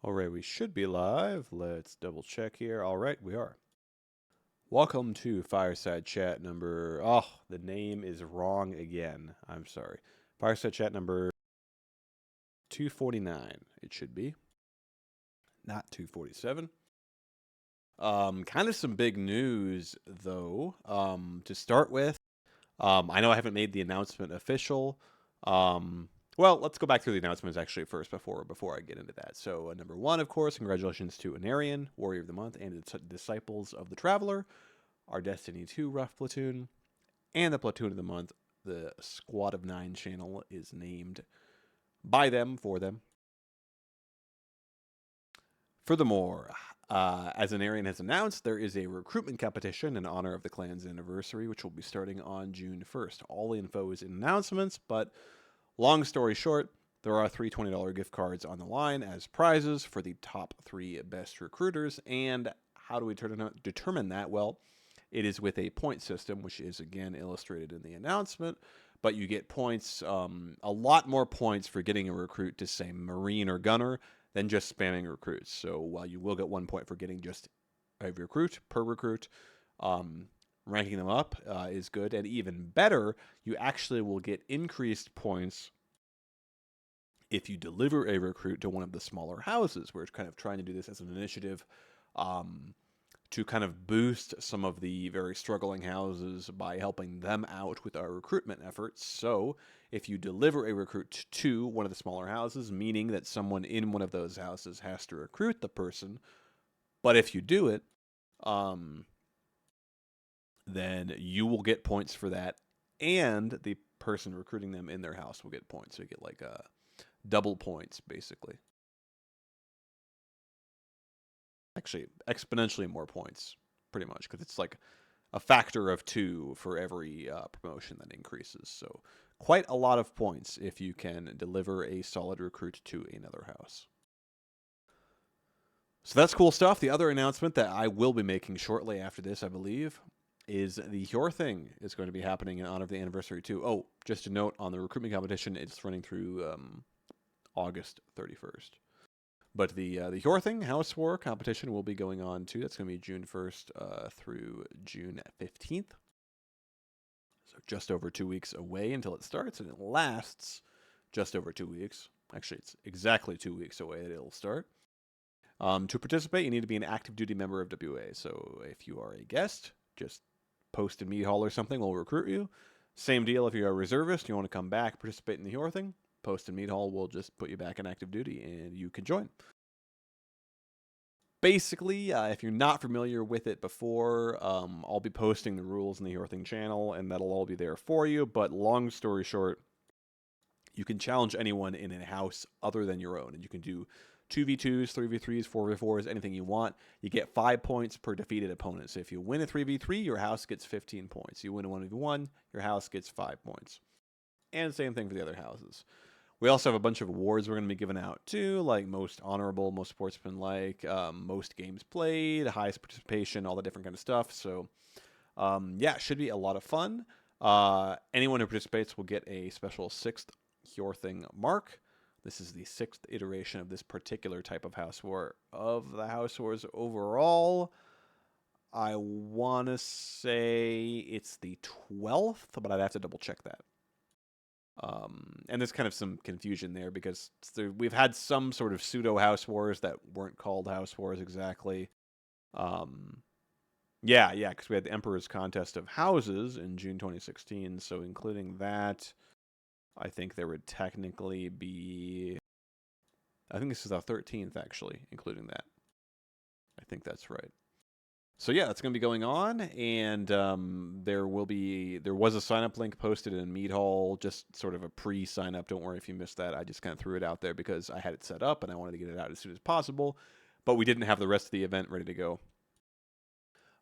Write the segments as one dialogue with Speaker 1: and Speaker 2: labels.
Speaker 1: All right, we should be live. Let's double check here. All right, we are. Welcome to Fireside Chat number. Oh, the name is wrong again. I'm sorry. Fireside Chat number 249. It should be, not 247. Kind of some big news though. To start with, I know I haven't made the announcement official. Well, let's go back through the announcements actually first before I get into that. So, number one, of course, congratulations to Anarian, Warrior of the Month, and its Disciples of the Traveler, our Destiny 2 Rough Platoon, and the Platoon of the Month. The Squad of 9 channel is named by them for them. Furthermore, as Anarian has announced, there is a recruitment competition in honor of the clan's anniversary, which will be starting on June 1st. All the info is in announcements, but long story short, there are three $20 gift cards on the line as prizes for the top 3 best recruiters. And how do we determine that? Well, it is with a point system, which is again illustrated in the announcement. But you get points, a lot more points for getting a recruit to, say, Marine or Gunner than just spamming recruits. So while you will get 1 point for getting just a recruit per recruit, ranking them up is good. And even better, you actually will get increased points if you deliver a recruit to one of the smaller houses. We're kind of trying to do this as an initiative to kind of boost some of the very struggling houses by helping them out with our recruitment efforts. So if you deliver a recruit to one of the smaller houses, meaning that someone in one of those houses has to recruit the person, but if you do it, then you will get points for that, and the person recruiting them in their house will get points. So you get like double points, basically. Actually, exponentially more points, pretty much, because it's like a factor of 2 for every promotion that increases. So quite a lot of points if you can deliver a solid recruit to another house. So that's cool stuff. The other announcement that I will be making shortly after this, I believe, is the Your Thing is going to be happening in honor of the anniversary too. Oh, just a note on the recruitment competition, it's running through August 31st. But the Your Thing House War competition will be going on too. That's going to be June 1st through June 15th. So just over 2 weeks away until it starts, and it lasts just over 2 weeks. Actually, it's exactly 2 weeks away that it'll start. To participate, you need to be an active duty member of WA. So if you are a guest, just post in Mead Hall or something, we'll recruit you. Same deal if you're a reservist, you want to come back, participate in the Your Thing, post in Mead Hall, we'll just put you back in active duty and you can join. Basically, if you're not familiar with it before, I'll be posting the rules in the Your Thing channel, and that'll all be there for you. But long story short, you can challenge anyone in a house other than your own, and you can do 2v2s, 3v3s, 4v4s, anything you want. You get 5 points per defeated opponent. So if you win a 3v3, your house gets 15 points. You win a 1v1, your house gets 5 points. And same thing for the other houses. We also have a bunch of awards we're going to be giving out too, like most honorable, most sportsmanlike, most games played, highest participation, all the different kind of stuff. So, yeah, it should be a lot of fun. Anyone who participates will get a special 6th Your Thing mark. This is the 6th iteration of this particular type of house war. Of the house wars overall, I want to say it's the 12th, but I'd have to double check that. And there's kind of some confusion there because we've had some sort of pseudo house wars that weren't called house wars exactly. Yeah, because we had the Emperor's Contest of Houses in June 2016. So including that, I think there would technically be. I think this is the 13th actually, including that. I think that's right. So yeah, that's going to be going on, and there was a sign up link posted in Mead Hall, just sort of a pre sign up. Don't worry if you missed that. I just kind of threw it out there because I had it set up and I wanted to get it out as soon as possible, but we didn't have the rest of the event ready to go.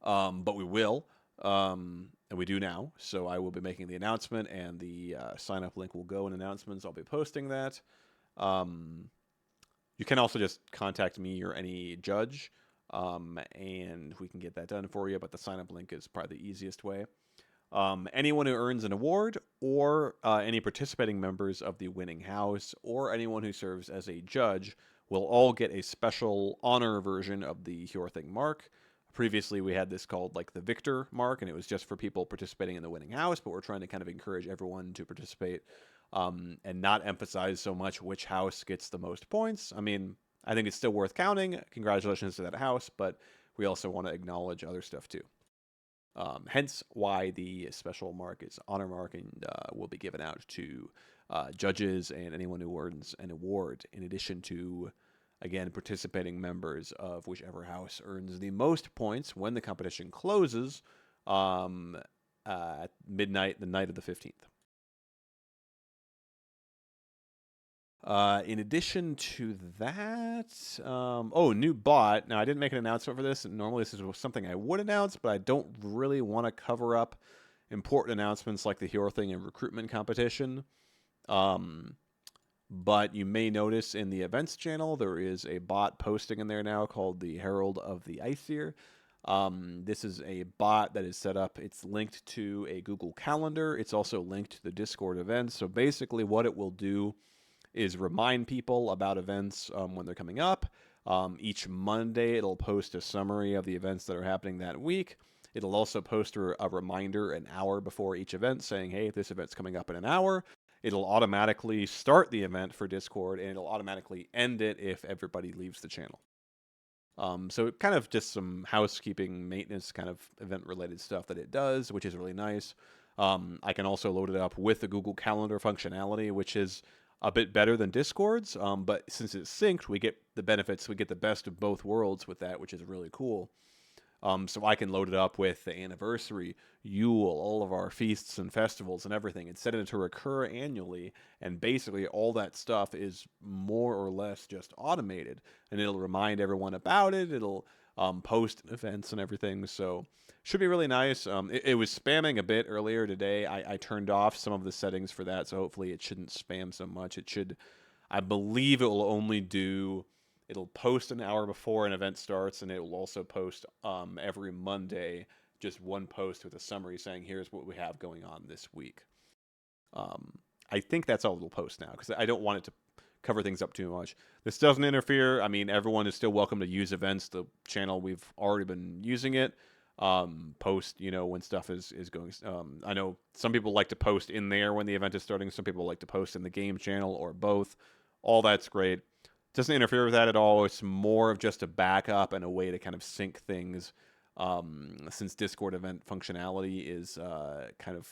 Speaker 1: But we will, and we do now. So I will be making the announcement, and the sign up link will go in announcements. I'll be posting that. You can also just contact me or any judge. And we can get that done for you, but the sign-up link is probably the easiest way. Anyone who earns an award, or any participating members of the winning house, or anyone who serves as a judge will all get a special honor version of the Hjorthing mark. Previously, we had this called like the Victor mark, and it was just for people participating in the winning house, but we're trying to kind of encourage everyone to participate and not emphasize so much which house gets the most points. I mean, I think it's still worth counting. Congratulations to that house, but we also want to acknowledge other stuff too. Hence why the special mark is honor mark and will be given out to judges and anyone who earns an award, in addition to, again, participating members of whichever house earns the most points when the competition closes at midnight, the night of the 15th. In addition to that, new bot. Now, I didn't make an announcement for this. Normally, this is something I would announce, but I don't really want to cover up important announcements like the Hjorthing and recruitment competition. But you may notice in the events channel, there is a bot posting in there now called the Herald of the Aesir. This is a bot that is set up. It's linked to a Google Calendar. It's also linked to the Discord events. So basically what it will do is remind people about events when they're coming up. Each Monday, it'll post a summary of the events that are happening that week. It'll also post a reminder an hour before each event saying, hey, this event's coming up in an hour. It'll automatically start the event for Discord, and it'll automatically end it if everybody leaves the channel. So it kind of just some housekeeping, maintenance kind of event-related stuff that it does, which is really nice. I can also load it up with the Google Calendar functionality, which is a bit better than Discord's, but since it's synced, we get the benefits. We get the best of both worlds with that, which is really cool. So I can load it up with the anniversary, Yule, all of our feasts and festivals and everything, and set it to recur annually. And basically, all that stuff is more or less just automated, and it'll remind everyone about it. It'll post events and everything. So should be really nice. It was spamming a bit earlier today. I turned off some of the settings for that, so hopefully it shouldn't spam so much. It should, I believe it will only do, it'll post an hour before an event starts, and it will also post every Monday just one post with a summary saying, here's what we have going on this week. I think that's all it'll post now, because I don't want it to cover things up too much. This doesn't interfere. I mean, everyone is still welcome to use events. The channel, we've already been using it. Post, when stuff is going. I know some people like to post in there when the event is starting. Some people like to post in the game channel, or both. All that's great. Doesn't interfere with that at all. It's more of just a backup and a way to kind of sync things. Since Discord event functionality is kind of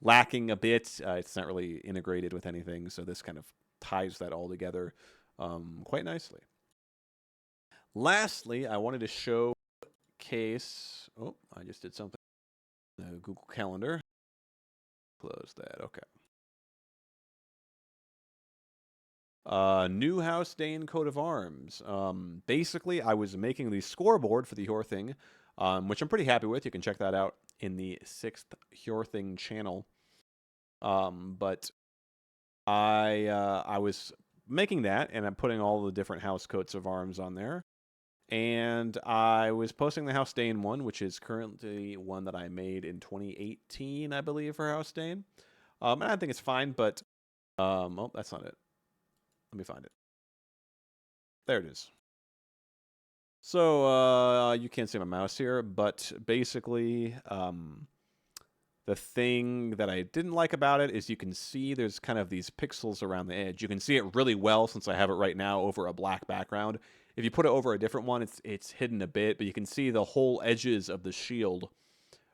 Speaker 1: lacking a bit, it's not really integrated with anything. So this kind of ties that all together quite nicely. Lastly, I wanted to showcase. Oh, I just did something. The Google Calendar. Close that. Okay. New House Dane coat of arms. Basically, I was making the scoreboard for the Hjorthing, which I'm pretty happy with. You can check that out in the 6th Hjorthing channel. But I was making that, and I'm putting all the different house coats of arms on there. And I was posting the House Dane one, which is currently one that I made in 2018, I believe, for House Dane. And I think it's fine, but oh, that's not it. Let me find it. There it is. So you can't see my mouse here, but basically the thing that I didn't like about it is you can see there's kind of these pixels around the edge. You can see it really well since I have it right now over a black background. If you put it over a different one, it's hidden a bit, but you can see the whole edges of the shield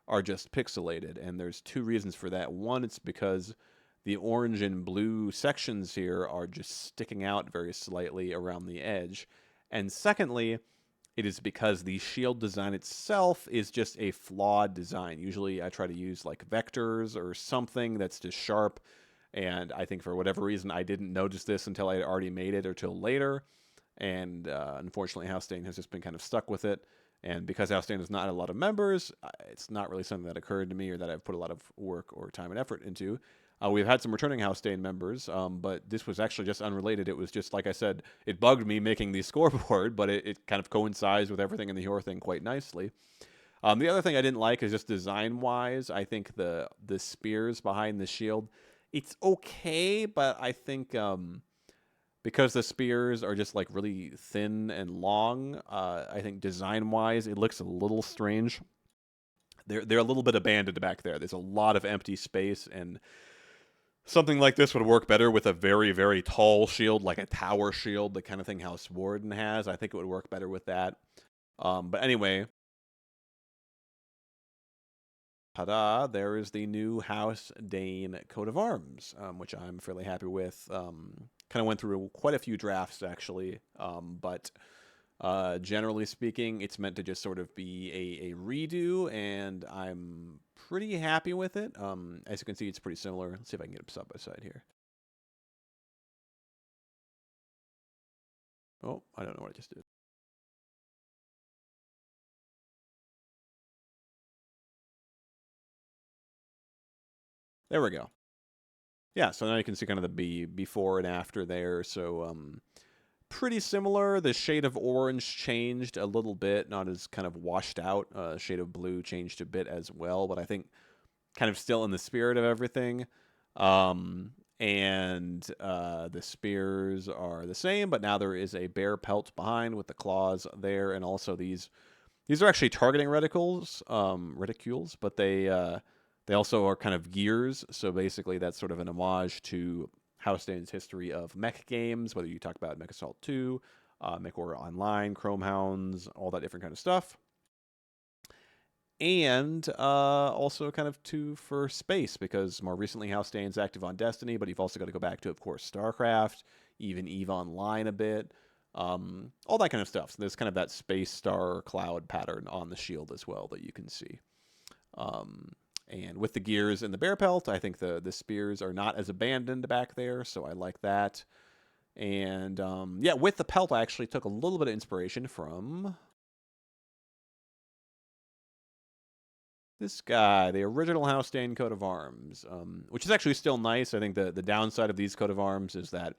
Speaker 1: are just pixelated, and there's two reasons for that. One, it's because the orange and blue sections here are just sticking out very slightly around the edge. And secondly, it is because the shield design itself is just a flawed design. Usually I try to use like vectors or something that's just sharp. And I think for whatever reason, I didn't notice this until I had already made it or till later. And unfortunately, House Dane has just been kind of stuck with it. And because House Dane has not had a lot of members, it's not really something that occurred to me or that I've put a lot of work or time and effort into. We've had some returning House Dane members, but this was actually just unrelated. It was just, like I said, it bugged me making the scoreboard, but it kind of coincides with everything in the Hjorthing quite nicely. The other thing I didn't like is just design-wise. I think the spears behind the shield, it's okay, but I think because the spears are just like really thin and long. I think design-wise, it looks a little strange. They're a little bit abandoned back there. There's a lot of empty space, and something like this would work better with a very, very tall shield, like a tower shield, the kind of thing House Warden has. I think it would work better with that. But anyway, ta-da, there is the new House Dane coat of arms, which I'm fairly happy with. Kind of went through quite a few drafts, actually. But generally speaking, it's meant to just sort of be a redo, and I'm pretty happy with it. As you can see, it's pretty similar. Let's see if I can get them side by side here. Oh, I don't know what I just did. There we go. Yeah, so now you can see kind of the before and after there. So pretty similar. The shade of orange changed a little bit, not as kind of washed out. Shade of blue changed a bit as well, but I think kind of still in the spirit of everything. And the spears are the same, but now there is a bear pelt behind with the claws there, and also these are actually targeting reticules, but they also are kind of gears. So basically, that's sort of an homage to House Dane's history of mech games, whether you talk about Mech Assault 2, MechWarrior Online, Chrome Hounds, all that different kind of stuff. And also kind of two for space, because more recently House Dane's active on Destiny, but you've also got to go back to, of course, StarCraft, even EVE Online a bit, all that kind of stuff. So there's kind of that space star cloud pattern on the shield as well that you can see. And with the gears and the bear pelt, I think the spears are not as abandoned back there, so I like that. And yeah, with the pelt, I actually took a little bit of inspiration from this guy, the original House Dane coat of arms, which is actually still nice. I think the downside of these coat of arms is that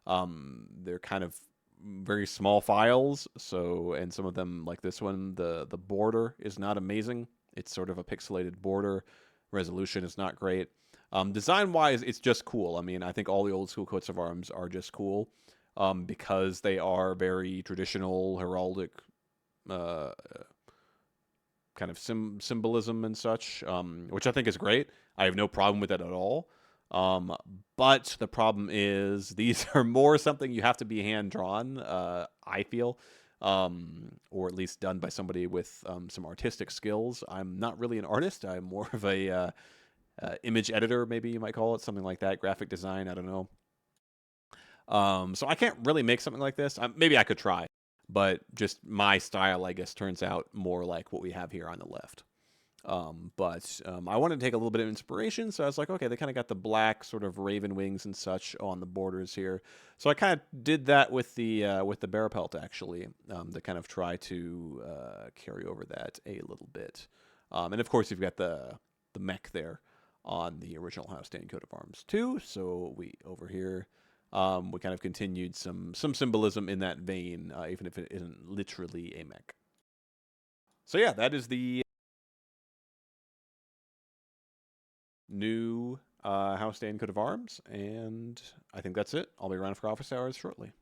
Speaker 1: they're kind of very small files. So, and some of them, like this one, the border is not amazing. It's sort of a pixelated border. Resolution is not great. Design-wise, it's just cool. I mean, I think all the old school coats of arms are just cool because they are very traditional, heraldic kind of symbolism and such, which I think is great. I have no problem with that at all. But the problem is these are more something you have to be hand drawn, I feel, or at least done by somebody with some artistic skills. I'm not really an artist. I'm more of a image editor, maybe you might call it, something like that, graphic design. I don't know. So I can't really make something like this. Maybe I could try, but just my style, I guess, turns out more like what we have here on the left. But I wanted to take a little bit of inspiration, so I was like, okay, they kind of got the black sort of raven wings and such on the borders here. So I kind of did that with the bear pelt actually, to kind of try to carry over that a little bit. And of course, you've got the mech there on the original House Dane coat of arms too. So we over here. We kind of continued some symbolism in that vein, even if it isn't literally a mech. So yeah, that is the new House Dane coat of arms, and I think that's it. I'll be around for office hours shortly.